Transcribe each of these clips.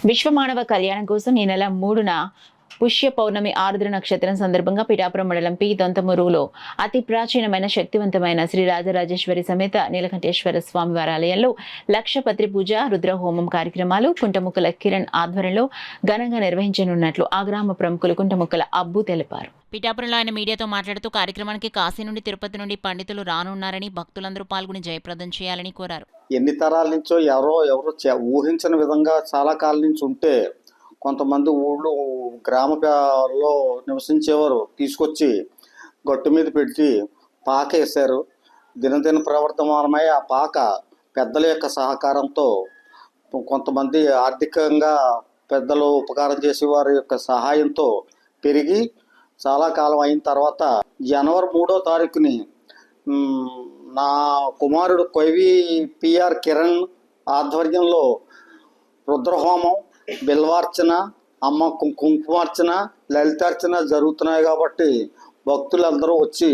విశ్వ మానవ కళ్యాణం కోసం ఈ నెల 3న పుష్య పౌర్ణమి ఆరుద్ర నక్షత్రం సందర్భంగా పిఠాపురం మండలం పి దొంతమూరులో అతి ప్రాచీనమైన శక్తివంతమైన శ్రీ రాజరాజేశ్వరి సమేత నీలకంఠేశ్వర స్వామి వారి ఆలయంలో లక్షపత్రి పూజ రుద్ర హోమం కార్యక్రమాలు కుంటముక్కల కిరణ్ ఆధ్వర్యంలో ఘనంగా నిర్వహించనున్నట్లు ఆ గ్రామ ప్రముఖులు కుంటముక్కల అబ్బు తెలిపారు. పిఠాపురంలో ఆయన మీడియాతో మాట్లాడుతూ కార్యక్రమానికి కాశీ నుండి తిరుపతి నుండి పండితులు రానున్నారని భక్తులందరూ పాల్గొని జయప్రదం చేయాలని కోరారు. ఎన్ని తరాల నుంచో ఎవరో ఊహించిన విధంగా చాలా కాలం నుంచి ఉంటే కొంతమంది ఊళ్ళో గ్రామంలో నివసించేవారు తీసుకొచ్చి గట్టు మీద పెట్టి పాక వేశారు. దినదిన ప్రవర్తమానమై ఆ పాక పెద్దల యొక్క సహకారంతో కొంతమంది ఆర్థికంగా పెద్దలు ఉపకారం చేసే వారి యొక్క సహాయంతో పెరిగి చాలా కాలం అయిన తర్వాత జనవరి 3వ తారీఖుని నా కుమారుడు కొయ్వి పిఆర్ కిరణ్ ఆధ్వర్యంలో రుద్రహోమం, బిల్వార్చన, అమ్మ కుంకుమార్చన, లలితార్చన జరుగుతున్నాయి. కాబట్టి భక్తులందరూ వచ్చి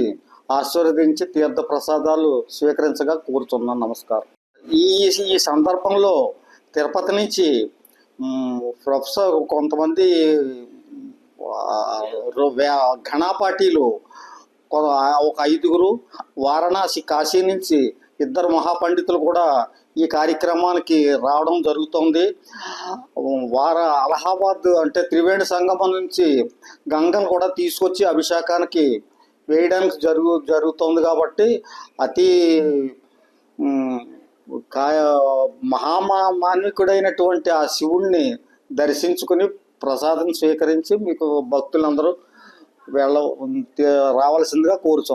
ఆశీర్వదించి తీర్థ ప్రసాదాలు స్వీకరించగా కోరుతున్నాను. నమస్కారం. ఈ సందర్భంలో తిరుపతి నుంచి ప్రొఫెసర్ కొంతమంది ఘనాపాటీలు ఒక 5గురు, వారణాసి కాశీ నుంచి 2 మహాపండితులు కూడా ఈ కార్యక్రమానికి రావడం జరుగుతుంది. అలహాబాద్ అంటే త్రివేణి సంగమం నుంచి గంగను కూడా తీసుకొచ్చి అభిషేకానికి వేయడానికి జరుగుతుంది. కాబట్టి అతి మహామాన్వికుడైనటువంటి ఆ శివుణ్ణి దర్శించుకుని ప్రసాదం స్వీకరించి మీకు భక్తులందరూ రావాల్సిందిగా కోరుచున్నాను.